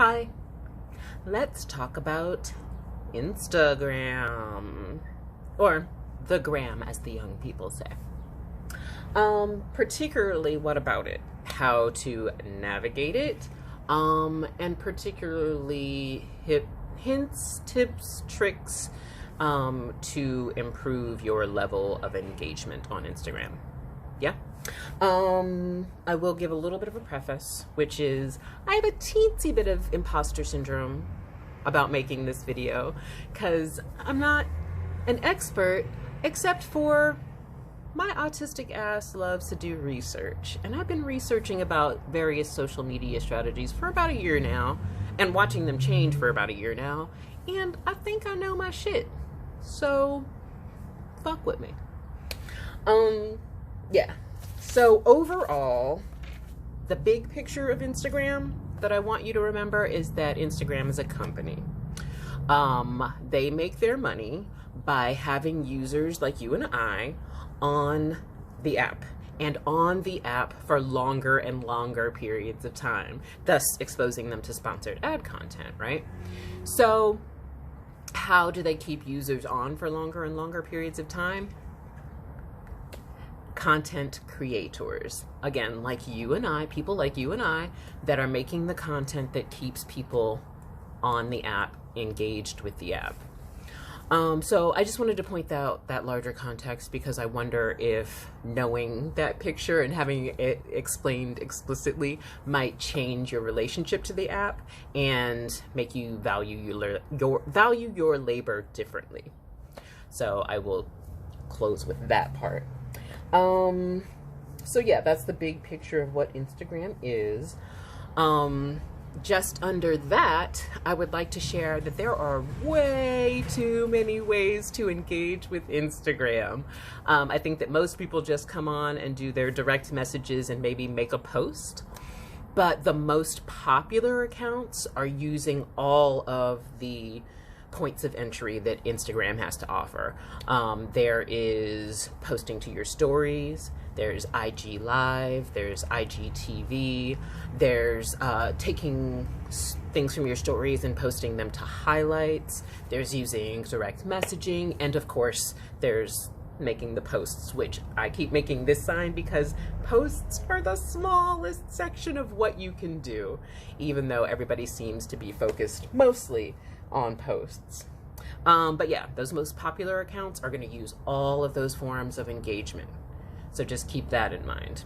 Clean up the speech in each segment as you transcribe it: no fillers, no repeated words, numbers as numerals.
Hi, let's talk about Instagram, or the gram as the young people say. Particularly what about it? How to navigate it, and particularly hints, tips, tricks, to improve your level of engagement on Instagram. Yeah. I will give a little bit of a preface, which is I have a teensy bit of imposter syndrome about making this video because I'm not an expert, except for my autistic ass loves to do research. And I've been researching about various social media strategies for about a year now and watching them change for about a year now. And I think I know my shit. So fuck with me. Yeah. So overall, the big picture of Instagram that I want you to remember is that Instagram is a company. They make their money by having users like you and I on the app, and on the app for longer and longer periods of time, thus exposing them to sponsored ad content, right? So how do they keep users on for longer and longer periods of time? Content creators, again, like you and I, people like you and I, that are making the content that keeps people on the app, engaged with the app. So I just wanted to point out that larger context because I wonder if knowing that picture and having it explained explicitly might change your relationship to the app and make you value your labor differently. So I will close with that part. So yeah, that's the big picture of what Instagram is. Just under that, I would like to share that there are way too many ways to engage with Instagram. I think that most people just come on and do their direct messages and maybe make a post. But the most popular accounts are using all of the points of entry that Instagram has to offer. There is posting to your stories, there's IG Live, there's IGTV, there's taking things from your stories and posting them to highlights, there's using direct messaging, and of course there's making the posts, which I keep making this sign because posts are the smallest section of what you can do, even though everybody seems to be focused mostly on posts. But yeah, those most popular accounts are going to use all of those forms of engagement. So just keep that in mind.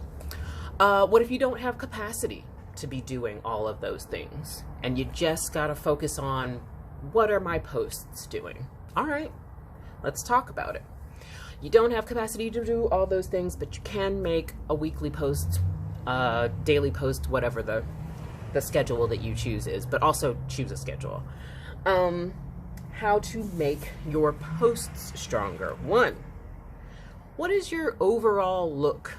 What if you don't have capacity to be doing all of those things and you just got to focus on what are my posts doing? All right, let's talk about it. You don't have capacity to do all those things, but you can make a weekly post, daily post, whatever the schedule that you choose is, but also choose a schedule. How to make your posts stronger. One, what is your overall look,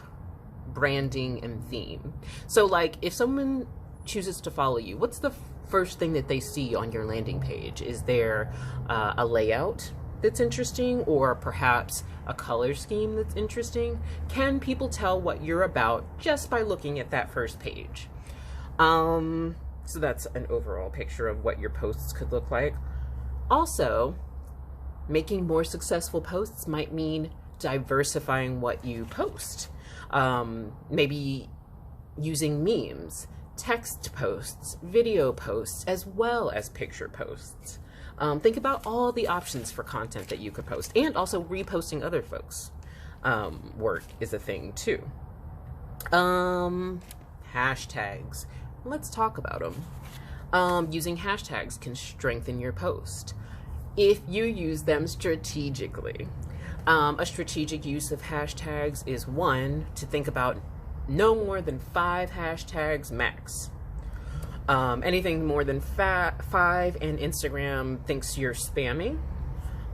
branding, and theme? So like if someone chooses to follow you, what's the first thing that they see on your landing page? Is there a layout that's interesting, or perhaps a color scheme that's interesting? Can people tell what you're about just by looking at that first page? So that's an overall picture of what your posts could look like. Also, making more successful posts might mean diversifying what you post. Maybe using memes, text posts, video posts, as well as picture posts. Think about all the options for content that you could post, and also reposting other folks' work is a thing too. Hashtags. Let's talk about them. Using hashtags can strengthen your post if you use them strategically. A strategic use of hashtags is one, to think about no more than 5 hashtags max. Anything more than 5 and Instagram thinks you're spamming,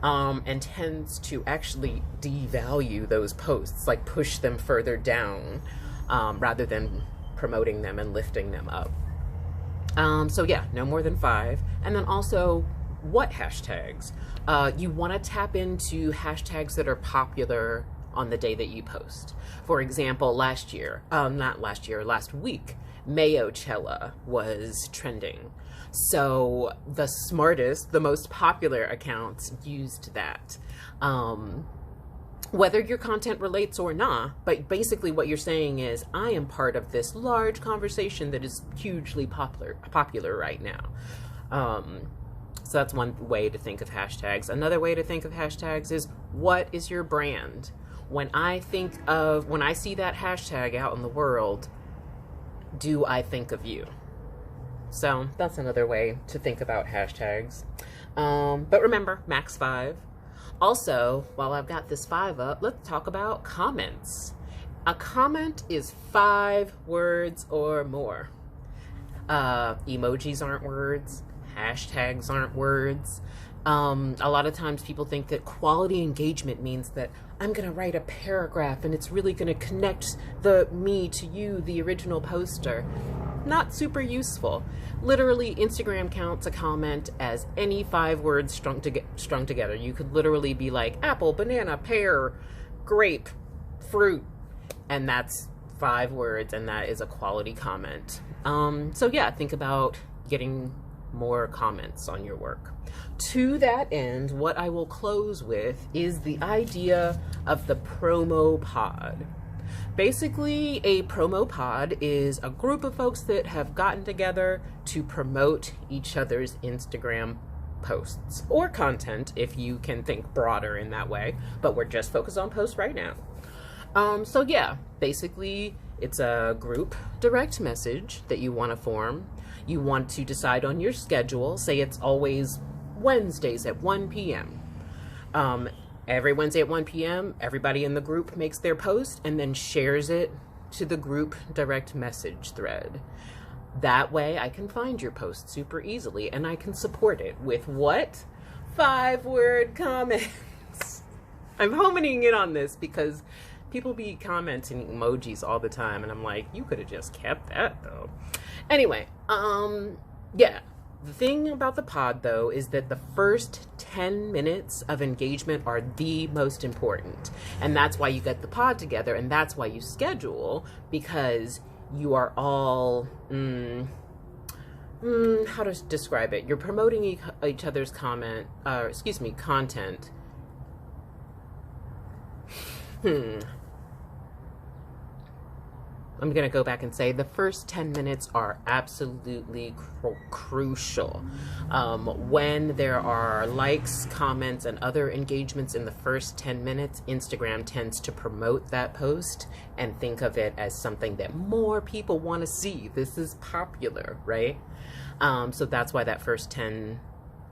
and tends to actually devalue those posts, like push them further down, rather than promoting them and lifting them up. So yeah, no more than 5. And then also, what hashtags? You want to tap into hashtags that are popular on the day that you post. For example, last week, Mayochella was trending. So the smartest, the most popular accounts used that. Whether your content relates or not, but basically what you're saying is, I am part of this large conversation that is hugely popular right now. So that's one way to think of hashtags. Another way to think of hashtags is, what is your brand? When I see that hashtag out in the world, do I think of you? So that's another way to think about hashtags. But remember, max 5. Also, while I've got this 5 up, let's talk about comments. A comment is 5 words or more. Emojis aren't words. Hashtags aren't words. A lot of times people think that quality engagement means that I'm going to write a paragraph and it's really going to connect me to you, the original poster. Not super useful. Literally, Instagram counts a comment as any 5 words strung together. You could literally be like apple, banana, pear, grape, fruit, and that's 5 words, and that is a quality comment. So yeah, think about getting more comments on your work. To that end, what I will close with is the idea of the promo pod. Basically, a promo pod is a group of folks that have gotten together to promote each other's Instagram posts or content, if you can think broader in that way, but we're just focused on posts right now. So yeah, basically it's a group direct message that you want to form. You want to decide on your schedule. Say it's always Wednesdays at 1 p.m. Every Wednesday at 1 p.m., everybody in the group makes their post and then shares it to the group direct message thread. That way I can find your post super easily and I can support it with what? 5-word comments. I'm homing in on this because people be commenting emojis all the time and I'm like, you could have just kept that though. Anyway, yeah. The thing about the pod, though, is that the first 10 minutes of engagement are the most important. And that's why you get the pod together, and that's why you schedule, because you are all, how to describe it? You're promoting each other's content. I'm going to go back and say the first 10 minutes are absolutely crucial. When there are likes, comments, and other engagements in the first 10 minutes, Instagram tends to promote that post and think of it as something that more people want to see. This is popular, right? So that's why that first 10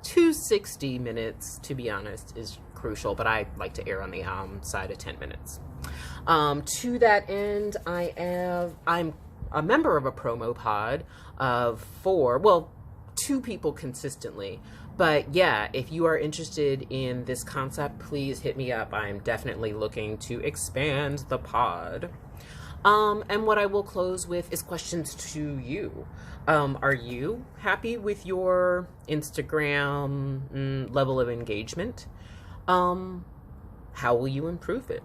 to 60 minutes, to be honest, is crucial, but I like to err on the side of 10 minutes. To that end, I'm a member of a promo pod of 2 people consistently. But yeah, if you are interested in this concept, please hit me up. I'm definitely looking to expand the pod. And what I will close with is questions to you. Are you happy with your Instagram level of engagement? How will you improve it?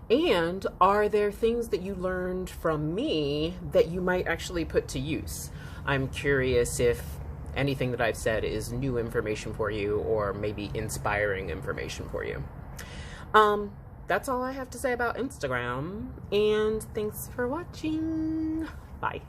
And are there things that you learned from me that you might actually put to use? I'm curious if anything that I've said is new information for you or maybe inspiring information for you. That's all I have to say about Instagram, and thanks for watching. Bye.